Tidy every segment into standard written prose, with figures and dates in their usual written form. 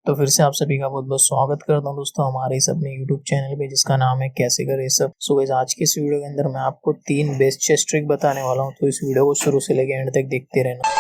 तो फिर से आप सभी का बहुत बहुत स्वागत करता हूँ दोस्तों हमारे इस अपने YouTube चैनल पे जिसका नाम है कैसे करें सब। सो गाइस आज की इस वीडियो के अंदर मैं आपको 3 बेस्ट चेस ट्रिक बताने वाला हूँ, तो इस वीडियो को शुरू से लेकर एंड तक देखते रहना।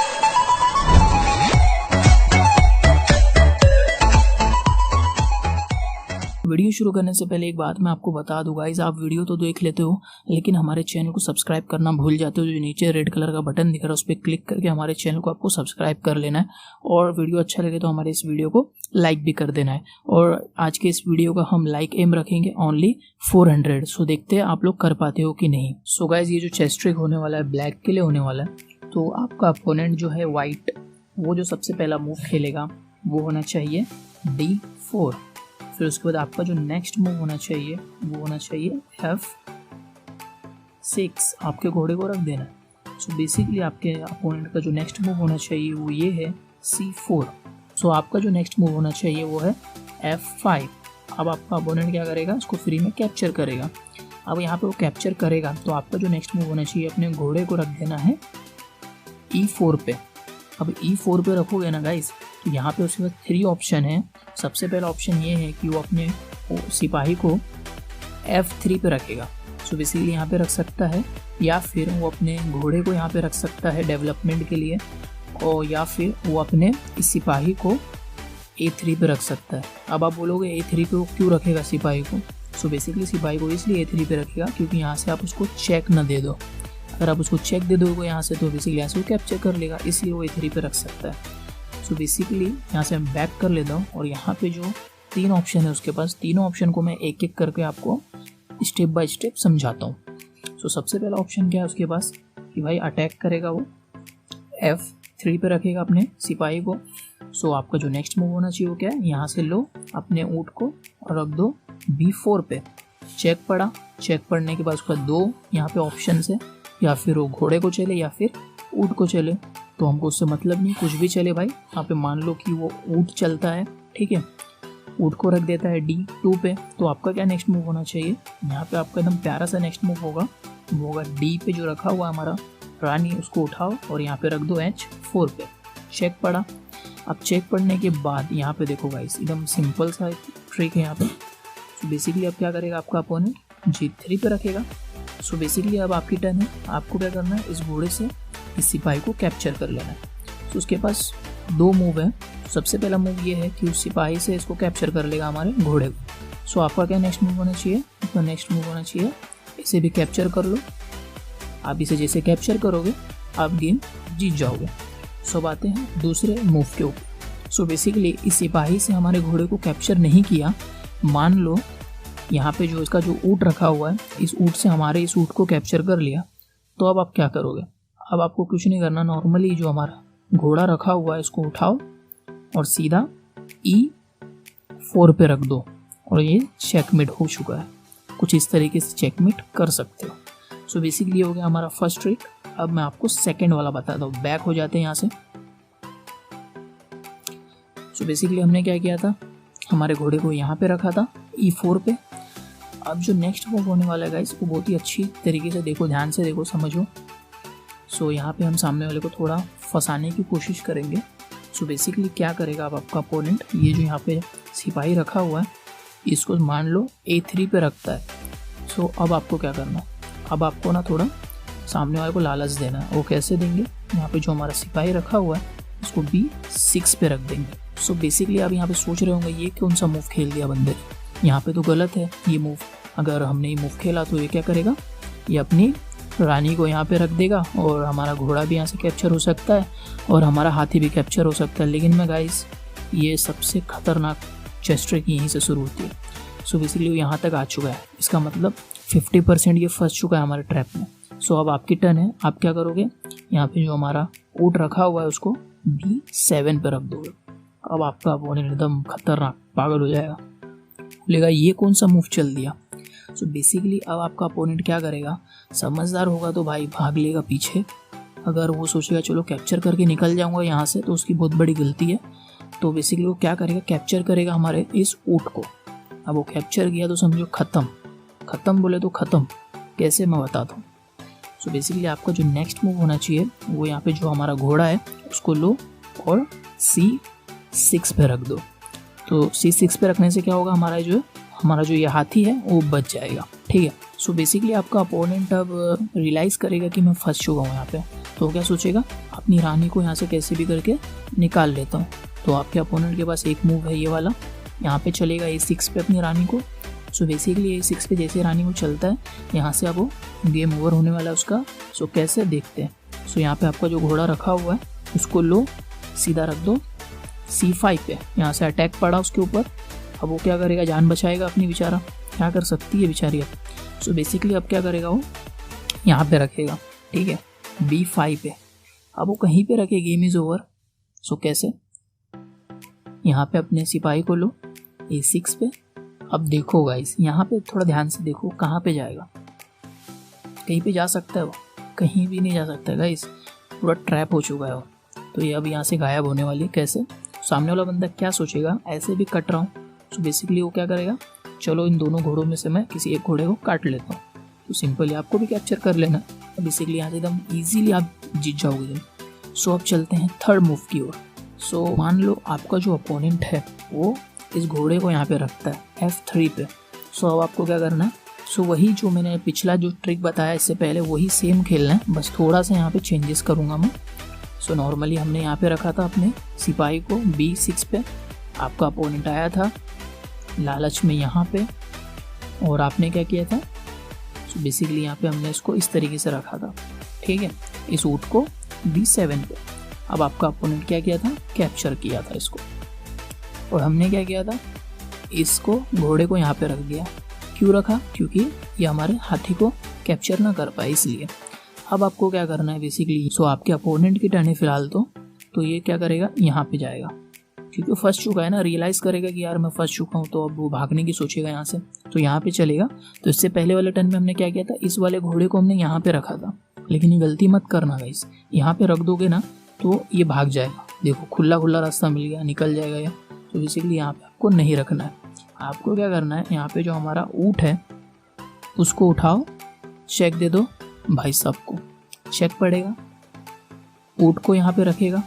वीडियो शुरू करने से पहले एक बात मैं आपको बता दूं गाइस, आप वीडियो तो देख लेते हो लेकिन हमारे चैनल को सब्सक्राइब करना भूल जाते हो। जो नीचे रेड कलर का बटन दिख रहा है उस पर क्लिक करके हमारे चैनल को आपको सब्सक्राइब कर लेना है, और वीडियो अच्छा लगे तो हमारे इस वीडियो को लाइक भी कर देना है। और आज के इस वीडियो का हम लाइक एम रखेंगे ओनली 400। सो देखते हैं आप लोग कर पाते हो कि नहीं। सो गाइस ये जो चेस ट्रिक होने वाला है ब्लैक के लिए होने वाला है। तो आपका अपोनेंट जो है वाइट, वो जो सबसे पहला मूव खेलेगा वो होना चाहिए D4। फिर उसके बाद आपका जो नेक्स्ट मूव होना चाहिए वो होना चाहिए F6। आपके घोड़े को रख देना है। सो बेसिकली आपके अपोनेंट का जो नेक्स्ट मूव होना चाहिए वो ये है C4। सो आपका जो नेक्स्ट मूव होना चाहिए वो है F5। अब आपका अपोनेंट क्या करेगा, इसको फ्री में कैप्चर करेगा। अब यहाँ पे वो कैप्चर करेगा तो आपका जो नेक्स्ट मूव होना चाहिए, अपने घोड़े को रख देना है E4 पे। अब E4 पे रखोगे ना गाइस, तो यहाँ पे उसके बाद 3 ऑप्शन है। सबसे पहला ऑप्शन ये है कि वो अपने सिपाही को F3 पे रखेगा। सो बेसिकली यहाँ पे रख सकता है, या फिर वो अपने घोड़े को यहाँ पे रख सकता है डेवलपमेंट के लिए, और या फिर वो अपने इस सिपाही को A3 पे रख सकता है। अब आप बोलोगे A3 पे वो क्यों रखेगा सिपाही को। सो बेसिकली सिपाही को इसलिए A3 पे रखेगा क्योंकि यहाँ से आप उसको चेक ना दे दो। अगर आप उसको चेक दे दोगे यहाँ से तो बेसिकली यहाँ से वो कैप्चर कर लेगा, इसलिए वो A3 पे रख सकता है। सो बेसिकली यहाँ से मैं बैक कर लेता हूँ, और यहाँ पे जो 3 ऑप्शन है उसके पास, तीनों ऑप्शन को मैं एक एक करके आपको स्टेप बाय स्टेप समझाता हूँ। सो सबसे पहला ऑप्शन क्या है उसके पास कि भाई अटैक करेगा, वो F3 पे रखेगा अपने सिपाही को। सो आपका जो नेक्स्ट मूव होना चाहिए वो क्या है, यहाँ से लो अपने ऊँट को और रख दो B4 पे। चेक पड़ा, चेक पड़ने के बाद उसका 2 यहाँ पे ऑप्शन है, या फिर वो घोड़े को चले या फिर ऊँट को चले। तो हमको उससे मतलब नहीं, कुछ भी चले भाई। यहाँ पे मान लो कि वो ऊँट चलता है, ठीक है, ऊँट को रख देता है D2 पे। तो आपका क्या नेक्स्ट मूव होना चाहिए, यहाँ पे आपका एकदम प्यारा सा नेक्स्ट मूव होगा, वो होगा D पे जो रखा हुआ हमारा रानी, उसको उठाओ और यहाँ पे रख दो H4 पे। चेक पड़ा। अब चेक पड़ने के बाद यहाँ पे देखो गाइस, एकदम सिंपल सा ट्रिक है यहाँ पे। तो बेसिकली अब क्या करेगा आपका अपोनेंट, G3 पे रखेगा। सो बेसिकली अब आपकी टर्न है, आपको क्या करना है, इस घोड़े से इस सिपाही को कैप्चर कर लेना है। तो उसके पास 2 मूव है। सबसे पहला मूव ये है कि उस सिपाही से इसको कैप्चर कर लेगा हमारे घोड़े को। सो आपका क्या नेक्स्ट मूव होना चाहिए, आपका नेक्स्ट मूव होना चाहिए इसे भी कैप्चर कर लो। आप इसे जैसे कैप्चर करोगे आप गेम जीत जाओगे। सो आते हैं दूसरे मूव के ऊपर। सो बेसिकली इस सिपाही से हमारे घोड़े को कैप्चर नहीं किया, मान लो यहाँ पे जो इसका जो ऊँट रखा हुआ है, इस ऊँट से हमारे इस ऊँट को कैप्चर कर लिया। तो अब आप क्या करोगे, अब आपको कुछ नहीं करना, नॉर्मली जो हमारा घोड़ा रखा हुआ है इसको उठाओ और सीधा E4 पे रख दो, और ये चेकमेट हो चुका है। कुछ इस तरीके से चेकमेट कर सकते हो। सो बेसिकली हो गया हमारा फर्स्ट ट्रिक। अब मैं आपको सेकंड वाला बताता हूँ। बैक हो जाते हैं यहाँ से। सो बेसिकली हमने क्या किया था, हमारे घोड़े को यहाँ पे रखा था E4 पे। अब जो नेक्स्ट मूव होने वाला है गाइस, वो बहुत ही अच्छी तरीके से देखो, ध्यान से देखो, समझो। सो यहाँ पे हम सामने वाले को थोड़ा फंसाने की कोशिश करेंगे। सो बेसिकली क्या करेगा अब आपका अपोनेंट, ये जो यहाँ पे सिपाही रखा हुआ है इसको मान लो A3 पे रखता है। सो अब आपको क्या करना है, अब आपको ना थोड़ा सामने वाले को लालच देना है। वो कैसे देंगे, यहाँ पे जो हमारा सिपाही रखा हुआ है इसको B6 पे रख देंगे। सो बेसिकली आप यहाँ पे सोच रहे होंगे ये कौन सा मूव खेल दिया बंदे ने, यहाँ पे तो गलत है ये मूव। अगर हमने ये मूव खेला तो ये क्या करेगा, ये अपनी रानी को यहाँ पे रख देगा, और हमारा घोड़ा भी यहाँ से कैप्चर हो सकता है और हमारा हाथी भी कैप्चर हो सकता है। लेकिन मैं गाइस, ये सबसे खतरनाक चेस ट्रिक यहीं से शुरू होती है। सो बेसिकली वो यहाँ तक आ चुका है, इसका मतलब 50% ये फंस चुका है हमारे ट्रैप में। सो अब आपकी टर्न है, आप क्या करोगे, यहाँ पे जो हमारा ऊँट रखा हुआ है उसको B7 पे रख दोगे। अब आपका अपोनेंट एकदम खतरनाक पागल हो जाएगा, बोलेगा ये कौन सा मूव चल दिया। सो बेसिकली अब आपका अपोनेंट क्या करेगा, समझदार होगा तो भाई भाग लेगा पीछे। अगर वो सोचेगा चलो कैप्चर करके निकल जाऊंगा यहाँ से, तो उसकी बहुत बड़ी गलती है। तो बेसिकली वो क्या करेगा, कैप्चर करेगा हमारे इस ऊँट को। अब वो कैप्चर किया तो समझो ख़त्म, ख़त्म बोले तो ख़त्म। कैसे, मैं बताता हूँ। सो बेसिकली आपका जो नेक्स्ट मूव होना चाहिए वो यहाँ पे जो हमारा घोड़ा है उसको लो और C6 पे रख दो। तो C6 पे रखने से क्या होगा, हमारा जो ये हाथी है वो बच जाएगा। ठीक है, सो बेसिकली आपका अपोनेंट अब रियलाइज करेगा कि मैं फंस चुका हूँ यहाँ पे, तो क्या सोचेगा, अपनी रानी को यहाँ से कैसे भी करके निकाल लेता हूँ। तो आपके अपोनेंट के पास एक मूव है ये वाला, यहाँ पे चलेगा A6 पे अपनी रानी को। सो बेसिकली A6 पे जैसे रानी को चलता है, यहाँ से अब वो गेम ओवर होने वाला है उसका। सो कैसे देखते हैं। सो यहाँ पे आपका जो घोड़ा रखा हुआ है उसको लो, सीधा रख दो C5 पे। यहाँ से अटैक पड़ा उसके ऊपर, अब वो क्या करेगा, जान बचाएगा अपनी, बेचारा क्या कर सकती है बेचारी अब। सो बेसिकली अब क्या करेगा, वो यहाँ पे रखेगा। ठीक है, B5 पे, अब वो कहीं पे रखे, गेम इज़ ओवर। सो कैसे, यहाँ पे अपने सिपाही को लो A6 पे। अब देखो गाइस, यहाँ पे थोड़ा ध्यान से देखो, कहाँ पे जाएगा, कहीं पे जा सकता है वो, कहीं भी नहीं जा सकता है गाइस, पूरा ट्रैप हो चुका है वो। तो ये अब यहाँ से गायब होने वाली है। कैसे, सामने वाला बंदा क्या सोचेगा, ऐसे भी कट रहा हूँ। तो बेसिकली वो क्या करेगा, चलो इन दोनों घोड़ों में से मैं किसी एक घोड़े को काट लेता हूँ। तो सिंपली आपको भी कैप्चर कर लेना। बेसिकली यहाँ से एकदम ईजीली आप जीत जाओगे। सो अब चलते हैं थर्ड मूव की ओर। सो मान लो आपका जो अपोनेंट है वो इस घोड़े को यहाँ पे रखता है F3 पे। सो अब आपको क्या करना है, सो वही जो मैंने पिछला जो ट्रिक बताया इससे पहले, वही सेम खेलना है, बस थोड़ा सा यहाँ पे चेंजेस करूँगा मैं। सो नॉर्मली हमने यहाँ पे रखा था अपने सिपाही को B6 पे, आपका अपोनेंट आया था लालच में यहाँ पे, और आपने क्या किया था, सो बेसिकली यहाँ पे हमने इसको इस तरीके से रखा था। ठीक है, इस ऊँट को B7 पे। अब आपका अपोनेंट क्या किया था, कैप्चर किया था इसको, और हमने क्या किया था, इसको घोड़े को यहाँ पे रख दिया। क्यों रखा, क्योंकि ये हमारे हाथी को कैप्चर ना कर पाए, इसलिए। अब आपको क्या करना है बेसिकली, सो आपके अपोनेंट की टर्न है फिलहाल तो ये क्या करेगा, यहाँ पे जाएगा, क्योंकि वो फंस चुका है ना, रियलाइज़ करेगा कि यार मैं फंस चुका हूँ, तो अब वो भागने की सोचेगा यहाँ से, तो यहाँ पे चलेगा। तो इससे पहले वाले टर्न में हमने क्या किया था, इस वाले घोड़े को हमने यहाँ पे रखा था, लेकिन ये गलती मत करना गाइस, यहाँ पे रख दोगे ना तो ये भाग जाएगा। देखो खुला खुला रास्ता मिल गया, निकल जाएगा ये। तो बेसिकली यहाँ पे आपको नहीं रखना है। आपको क्या करना है, यहाँ पे जो हमारा ऊँट है उसको उठाओ, चेक दे दो भाई साहब को, चेक पड़ेगा, ऊँट को यहाँ पे रखेगा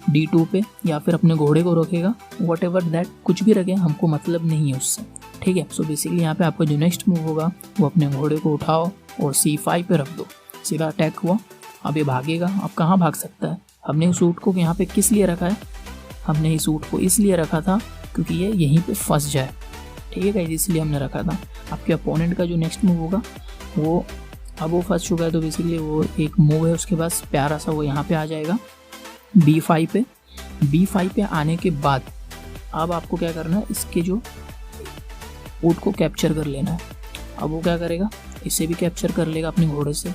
D2 पे, या फिर अपने घोड़े को रखेगा, वट एवर दैट, कुछ भी रखे, हमको मतलब नहीं है उससे। ठीक है, सो बेसिकली यहाँ पे आपका जो नेक्स्ट मूव होगा वो अपने घोड़े को उठाओ और C5 पे रख दो, सीधा अटैक हुआ। अब ये भागेगा, अब कहाँ भाग सकता है। हमने उस ऊँट को यहाँ पे किस लिए रखा है, हमने इस ऊँट को इसलिए रखा था क्योंकि ये यहीं पे फंस जाए। ठीक है गाइस, इसलिए हमने रखा था। आपके अपोनेंट का जो नेक्स्ट मूव होगा वो, अब वो फंस चुका है तो बेसिकली वो एक मूव है उसके पास प्यारा सा, वो यहाँ पे आ जाएगा B5 पे। B5 पे आने के बाद अब आपको क्या करना है, इसके जो ऊँट को कैप्चर कर लेना है। अब वो क्या करेगा, इसे भी कैप्चर कर लेगा अपने घोड़े से।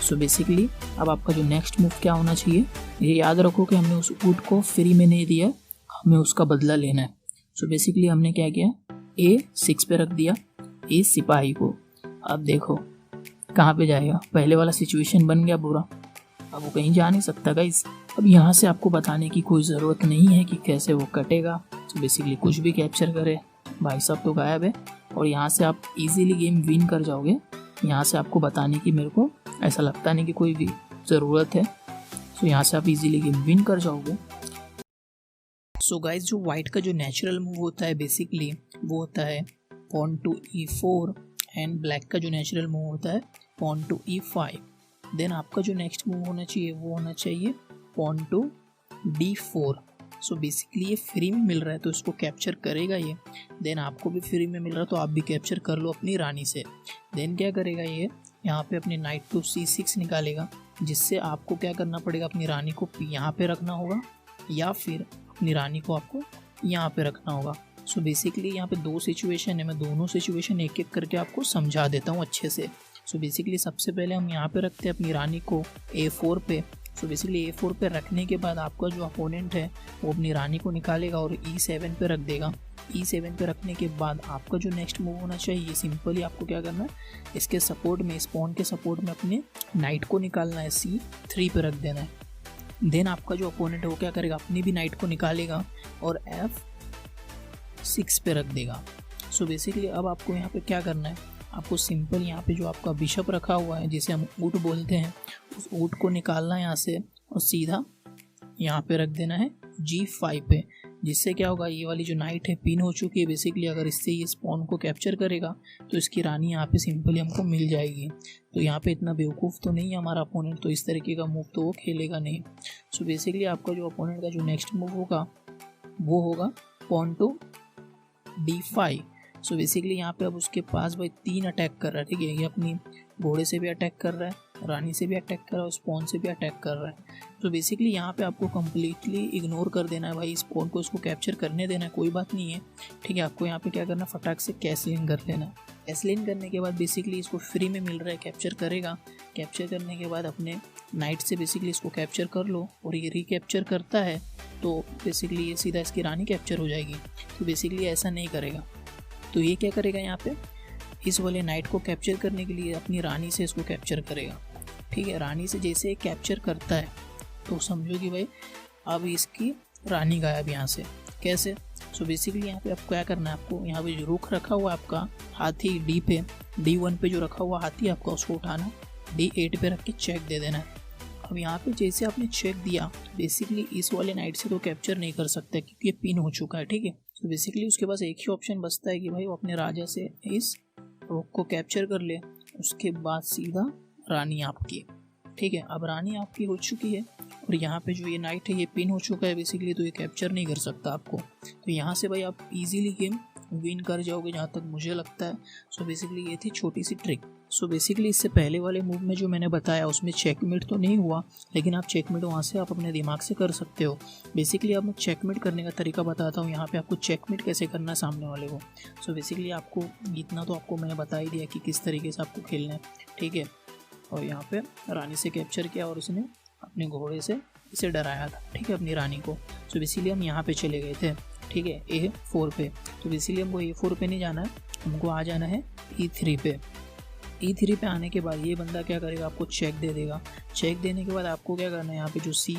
सो बेसिकली अब आपका जो नेक्स्ट मूव क्या होना चाहिए, ये याद रखो कि हमने उस ऊँट को फ्री में नहीं दिया, हमें उसका बदला लेना है। सो बेसिकली हमने क्या किया, A6 पे रख दिया इस सिपाही को। अब देखो कहाँ पे जाएगा, पहले वाला सिचुएशन बन गया बुरा, अब वो कहीं जा नहीं सकता गाइस। अब यहाँ से आपको बताने की कोई ज़रूरत नहीं है कि कैसे वो कटेगा। तो बेसिकली कुछ भी कैप्चर करे, भाई साहब तो गायब है, और यहाँ से आप इजीली गेम विन कर जाओगे। यहाँ से आपको बताने की मेरे को ऐसा लगता नहीं कि कोई भी ज़रूरत है। सो यहाँ से आप इजीली गेम विन कर जाओगे। सो गाइस, जो वाइट का जो नेचुरल मूव होता है बेसिकली वो होता है pawn to E4, and black का जो नेचुरल मूव होता है पॉन टू E5। देन आपका जो नेक्स्ट मूव होना चाहिए वो होना चाहिए pawn to D4। So basically ये फ्री में मिल रहा है तो इसको कैप्चर करेगा ये। देन आपको भी फ्री में मिल रहा है तो आप भी कैप्चर कर लो अपनी रानी से। देन क्या करेगा ये, यहाँ पे अपनी नाइट टू C6 निकालेगा, जिससे आपको क्या करना पड़ेगा, अपनी रानी को यहाँ पे रखना होगा या फिर अपनी रानी को आपको यहाँ पे रखना होगा। सो बेसिकली यहाँ पे दो सिचुएशन है, मैं दोनों सिचुएशन एक एक करके आपको समझा देता हूँ अच्छे से। सो बेसिकली सबसे पहले हम यहाँ पे रखते हैं अपनी रानी को A4 पे। सो बेसिकली A4 पे रखने के बाद आपका जो अपोनेंट है वो अपनी रानी को निकालेगा और E7 पे रख देगा। E7 पे रखने के बाद आपका जो नेक्स्ट मूव होना चाहिए, सिंपली आपको क्या करना है, इसके सपोर्ट में, इस पॉन के सपोर्ट में अपने नाइट को निकालना है, C3 पे रख देना है। देन आपका जो अपोनेंट है वो क्या करेगा, अपनी भी नाइट को निकालेगा और F6 पे रख देगा। सो बेसिकली अब आपको यहाँ पे क्या करना है, आपको सिंपल यहाँ पे जो आपका बिशप रखा हुआ है जिसे हम ऊँट बोलते हैं, उस ऊँट को निकालना है यहाँ से और सीधा यहाँ पे रख देना है G5 पे। जिससे क्या होगा, ये वाली जो नाइट है पिन हो चुकी है बेसिकली, अगर इससे ये स्पॉन को कैप्चर करेगा तो इसकी रानी यहाँ पे सिंपली हमको मिल जाएगी। तो यहाँ पे इतना बेवकूफ़ तो नहीं है हमारा अपोनेंट, तो इस तरीके का मूव तो वो खेलेगा नहीं। सो बेसिकली आपका जो अपोनेंट का जो नेक्स्ट मूव होगा वो होगा pawn to D5। So basically यहाँ पे अब उसके पास भाई 3 अटैक कर रहा है, ठीक है। ये अपनी घोड़े से भी अटैक कर रहा है, रानी से भी अटैक कर रहा है और स्पॉन से भी अटैक कर रहा है। तो बेसिकली यहाँ पे आपको कम्प्लीटली इग्नोर कर देना है भाई, स्पॉन को इसको कैप्चर करने देना है, कोई बात नहीं है, ठीक है। आपको यहाँ पे क्या करना है, फटाक से कैसलिन कर लेना है। कैसलिन करने के बाद बेसिकली इसको फ्री में मिल रहा है, कैप्चर करेगा। कैप्चर करने के बाद अपने नाइट से बेसिकली इसको कैप्चर कर लो, और ये रिकैप्चर करता है तो बेसिकली ये सीधा इसकी रानी कैप्चर हो जाएगी। तो बेसिकली ऐसा नहीं करेगा, तो ये क्या करेगा, यहाँ पे इस वाले नाइट को कैप्चर करने के लिए अपनी रानी से इसको कैप्चर करेगा, ठीक है। रानी से जैसे कैप्चर करता है तो समझो कि भाई अब इसकी रानी गायब यहाँ से, कैसे। सो बेसिकली यहाँ पे आपको क्या करना है, आपको यहाँ पे जो रुख रखा हुआ आपका हाथी D पे, D1 पे जो रखा हुआ हाथी आपका, उसको उठाना, D8 पे रख के चेक दे देना है। अब यहाँ पे जैसे आपने चेक दिया तो बेसिकली इस वाले नाइट से तो कैप्चर नहीं कर सकता क्योंकि ये पिन हो चुका है, ठीक है। तो बेसिकली उसके पास एक ही ऑप्शन बचता है कि भाई वो अपने राजा से इस रोक को कैप्चर कर ले, उसके बाद सीधा रानी आपकी, ठीक है। अब रानी आपकी हो चुकी है और यहाँ पे जो ये नाइट है ये पिन हो चुका है बेसिकली, तो ये कैप्चर नहीं कर सकता आपको। तो यहाँ से भाई आप इजीली गेम विन कर जाओगे जहाँ तक मुझे लगता है। सो बेसिकली ये थी छोटी सी ट्रिक। सो बेसिकली इससे पहले वाले मूव में जो मैंने बताया उसमें चेकमेट तो नहीं हुआ, लेकिन आप चेकमेट वहाँ से आप अपने दिमाग से कर सकते हो। बेसिकली अब मैं चेकमेट करने का तरीका बताता हूँ, यहाँ पे आपको चेकमेट कैसे करना है सामने वाले को। सो बेसिकली आपको इतना तो आपको मैंने बता ही दिया कि किस तरीके से आपको खेलना है, ठीक है। और यहाँ पे रानी से कैप्चर किया और उसने अपने घोड़े से इसे डराया था, ठीक है, अपनी रानी को। सो बेसिकली हम यहाँ पे चले गए थे, ठीक है, A4 पे। तो बेसिकली हमको A4 पे नहीं जाना है, हमको आ जाना है E3 पे। E3 पे आने के बाद ये बंदा क्या करेगा, आपको चेक दे देगा। चेक देने के बाद आपको क्या करना है, यहाँ पे जो C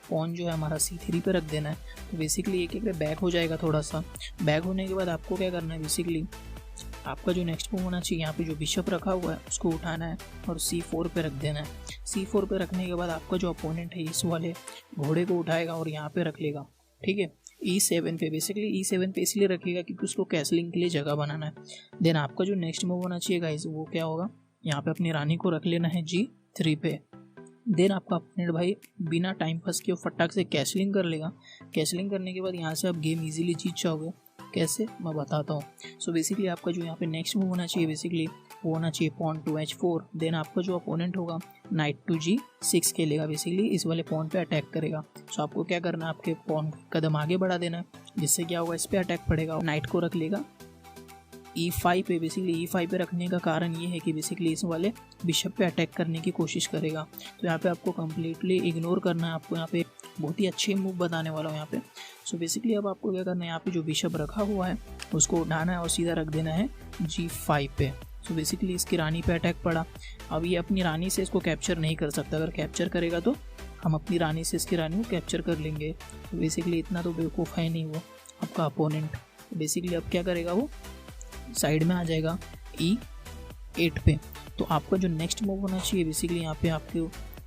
पॉन जो है हमारा C3 पे रख देना है। तो बेसिकली एक बैक हो जाएगा थोड़ा सा। बैक होने के बाद आपको क्या करना है, बेसिकली आपका जो नेक्स्ट मूव होना चाहिए, यहाँ पे जो बिशप रखा हुआ है उसको उठाना है और C4 पे रख देना है। C4 पे रखने के बाद आपका जो अपोनेंट है इस वाले घोड़े को उठाएगा और यहाँ पे रख लेगा, ठीक है, E7 पे। बेसिकली E7 पे इसलिए रखेगा क्योंकि उसको कैसलिंग के लिए जगह बनाना है। देन आपका जो नेक्स्ट मूव होना चाहिए गाइस वो क्या होगा, यहाँ पे अपनी रानी को रख लेना है G3 पे। देन आपका अपोनेंट भाई बिना टाइम पास के फटाक से कैसलिंग कर लेगा। कैसलिंग करने के बाद यहाँ से आप गेम इजीली जीत जाओगे। कैसे, मैं बताता हूँ। सो बेसिकली आपका जो यहाँ पे नेक्स्ट मूव होना चाहिए बेसिकली वो होना चाहिए पॉन टू H4। देन आपका जो अपोनेंट होगा नाइट टू G6 खेलेगा, बेसिकली इस वाले पॉन पे अटैक करेगा। सो आपको क्या करना है, आपके पॉन कदम आगे बढ़ा देना है, जिससे क्या होगा, इस पर अटैक पड़ेगा। नाइट को रख लेगा E5 पे। बेसिकली E5 पे रखने का कारण ये है कि बेसिकली इस वाले बिशप पे अटैक करने की कोशिश करेगा। तो यहाँ पे आपको कम्प्लीटली इग्नोर करना है। आपको यहाँ पे बहुत ही अच्छे मूव बताने वाला हूँ यहाँ पे। सो बेसिकली अब आपको क्या करना है, यहाँ पे जो बिशप रखा हुआ है उसको उठाना है और सीधा रख देना है G5 पे। सो बेसिकली इसकी रानी पे अटैक पड़ा। अब ये अपनी रानी से इसको कैप्चर नहीं कर सकता, अगर कैप्चर करेगा तो हम अपनी रानी से इसकी रानी को कैप्चर कर लेंगे। तो बेसिकली इतना तो बेवकूफ़ है नहीं वो आपका अपोनेंट। बेसिकली अब क्या करेगा, वो साइड में आ जाएगा E8 पे। तो आपका जो नेक्स्ट मूव होना चाहिए बेसिकली यहाँ पे आपके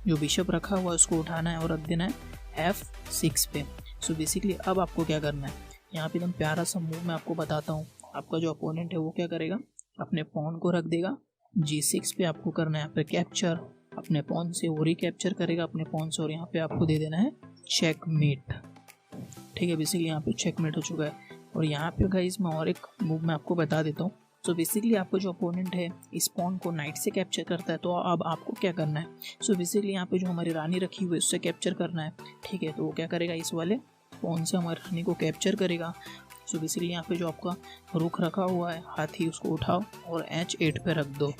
जो बिशप रखा हुआ है उसको उठाना है और रख देना है F6 पे। सो बेसिकली अब आपको क्या करना है, यहाँ पे एकदम प्यारा सा मूव मैं आपको बताता हूँ। आपका जो अपोनेंट है वो क्या करेगा, अपने पॉन को रख देगा G6 पे। आपको करना है यहाँ पे कैप्चर अपने पॉन से, वो रिकैप्चर करेगा अपने पॉन से और यहाँ पे आपको दे देना है चेकमेट, ठीक है। बेसिकली यहाँ पे चेकमेट हो चुका है। और यहाँ पे गाइस मैं और एक मूव मैं आपको बता देता हूँ। सो बेसिकली आपका जो अपोनेंट है इस पॉन को नाइट से कैप्चर करता है, तो अब आपको क्या करना है। सो बेसिकली यहाँ पे जो हमारी रानी रखी हुई है उससे कैप्चर करना है, ठीक है। तो वो क्या करेगा, इस वाले पॉन से हमारी रानी को कैप्चर करेगा। सो बेसिकली यहाँ पे जो आपका रुख रखा हुआ है हाथी उसको उठाओ और H8 पे रख दो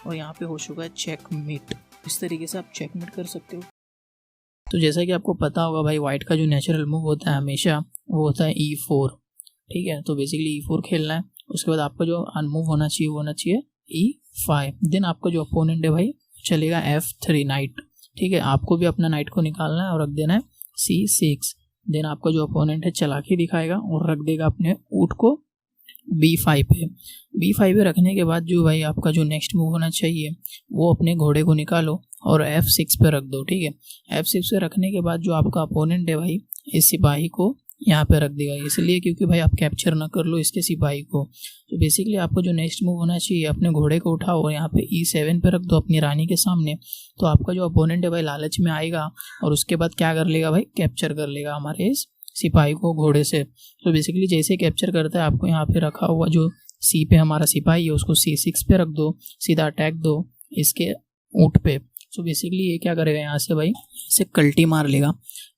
और यहाँ पे हो चुका है चेकमेट। इस तरीके से आप चेकमेट कर सकते हो। तो जैसा कि आपको पता होगा भाई, वाइट का जो नेचुरल मूव होता है हमेशा वो होता है E4, ठीक है। तो बेसिकली E4 खेलना है। उसके बाद आपका जो अनमूव होना चाहिए वो होना चाहिए E5। देन आपका जो अपोनेंट है भाई चलेगा F3 नाइट, ठीक है। आपको भी अपना नाइट को निकालना है और रख देना है C6। देन आपका जो अपोनेंट है चला के दिखाएगा और रख देगा अपने ऊँट को B5 पे। B5 पे रखने के बाद जो भाई आपका जो नेक्स्ट मूव होना चाहिए वो अपने घोड़े को निकालो और F6 पे रख दो, ठीक है। F6 पे रखने के बाद जो आपका अपोनेंट है भाई इस सिपाही को यहाँ पे रख देगा, इसलिए क्योंकि भाई आप कैप्चर ना कर लो इसके सिपाही को। तो बेसिकली आपको जो नेक्स्ट मूव होना चाहिए, अपने घोड़े को उठाओ और यहाँ पे E7 पे रख दो अपनी रानी के सामने। तो आपका जो अपोनेंट है भाई लालच में आएगा और उसके बाद क्या कर लेगा भाई, कैप्चर कर लेगा हमारे इस सिपाही को घोड़े से। तो बेसिकली जैसे कैप्चर करता है, आपको यहाँ पे रखा हुआ जो C पे हमारा सिपाही है उसको C6 पे रख दो, सीधा अटैक दो इसके ऊँट पे। सो बेसिकली ये क्या करेगा, यहाँ से भाई इसे कल्टी मार लेगा।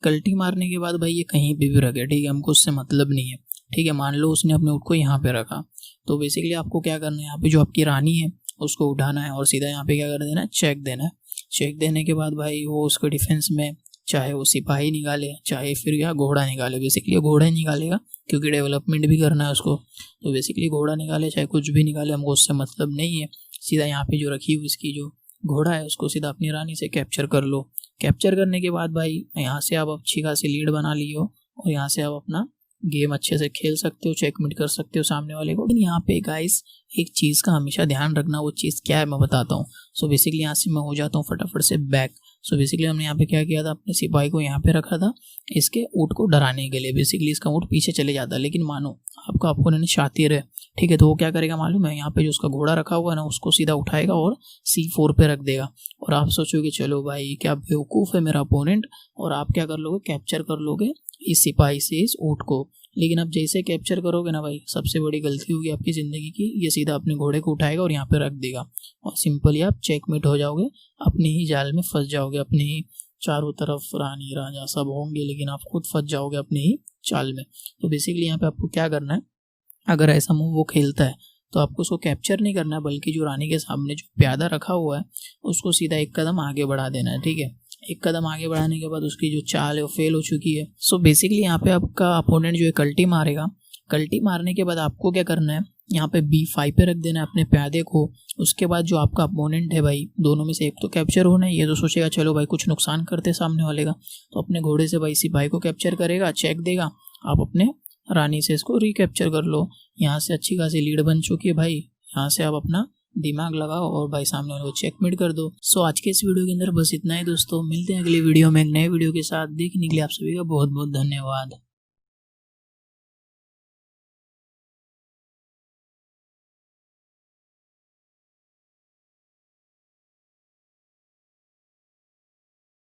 कल्टी मारने के बाद भाई ये कहीं पे भी रखे, ठीक है, हमको उससे मतलब नहीं है, ठीक है। मान लो उसने अपने ऊँट को यहाँ पे रखा, तो बेसिकली आपको क्या करना है, यहाँ पे जो आपकी रानी है उसको उठाना है और सीधा यहाँ पे क्या कर देना है, चेक देना है। चेक देने के बाद भाई वो उसके डिफेंस में चाहे वो सिपाही निकाले चाहे फिर या घोड़ा निकाले, बेसिकली घोड़ा ही निकालेगा क्योंकि डेवलपमेंट भी करना है उसको। तो बेसिकली घोड़ा निकाले चाहे कुछ भी निकाले, हमको उससे मतलब नहीं है। सीधा यहाँ पे जो रखी हुई इसकी जो घोड़ा है उसको सीधा अपनी रानी से कैप्चर कर लो। कैप्चर करने के बाद भाई यहाँ से आप अच्छी खासी लीड बना ली हो और यहाँ से आप अपना गेम अच्छे से खेल सकते हो, चेकमेट कर सकते हो सामने वाले को। लेकिन यहाँ पे गाइस एक चीज़ का हमेशा ध्यान रखना, वो चीज़ क्या है मैं बताता हूँ। सो बेसिकली यहाँ से मैं हो जाता हूँ फटाफट से बैक। सो बेसिकली हमने यहाँ पे क्या किया था, अपने सिपाही को यहाँ पे रखा था इसके ऊँट को डराने के लिए। बेसिकली इसका ऊँट पीछे चले जाता, लेकिन मानो आपका अपोनेंट शातिर है, ठीक है, तो वो क्या करेगा मालूम है, यहाँ पे जो उसका घोड़ा रखा हुआ है ना उसको सीधा उठाएगा और C4 पे रख देगा। और आप सोचोगे चलो भाई क्या बेवकूफ़ है मेरा अपोनेंट, और आप क्या कर लोगे, कैप्चर कर लोगे इस सिपाही से इस ऊँट को। लेकिन अब जैसे कैप्चर करोगे ना भाई, सबसे बड़ी गलती होगी आपकी ज़िंदगी की, ये सीधा अपने घोड़े को उठाएगा और यहाँ पे रख देगा और सिंपली आप चेकमेट हो जाओगे, अपने ही जाल में फंस जाओगे। अपने ही चारों तरफ रानी राजा सब होंगे लेकिन आप खुद फंस जाओगे अपने ही चाल में। तो बेसिकली यहाँ पे आपको क्या करना है, अगर ऐसा मूव वो खेलता है तो आपको उसको कैप्चर नहीं करना है, बल्कि जो रानी के सामने जो प्यादा रखा हुआ है उसको सीधा एक कदम आगे बढ़ा देना है, ठीक है। एक कदम आगे बढ़ाने के बाद उसकी जो चाल है वो फेल हो चुकी है। सो बेसिकली यहाँ पे आपका अपोनेंट जो है कल्टी मारेगा। कल्टी मारने के बाद आपको क्या करना है, यहाँ पे B5 पे रख देना है अपने प्यादे को। उसके बाद जो आपका अपोनेंट है भाई, दोनों में से एक तो कैप्चर होना है। ये तो सोचेगा चलो भाई कुछ नुकसान करते सामने वाले का, तो अपने घोड़े से भाई सिपाही को कैप्चर करेगा, चेक देगा, आप अपने रानी से इसको रिकैप्चर कर लो। यहाँ से अच्छी खासी लीड बन चुकी है भाई, यहाँ से आप अपना दिमाग लगाओ और भाई सामने वाले को चेकमेट कर दो। सो आज के इस वीडियो के अंदर बस इतना ही दोस्तों, मिलते हैं अगली वीडियो में एक नए वीडियो के साथ। देखने के लिए आप सभी का बहुत बहुत धन्यवाद।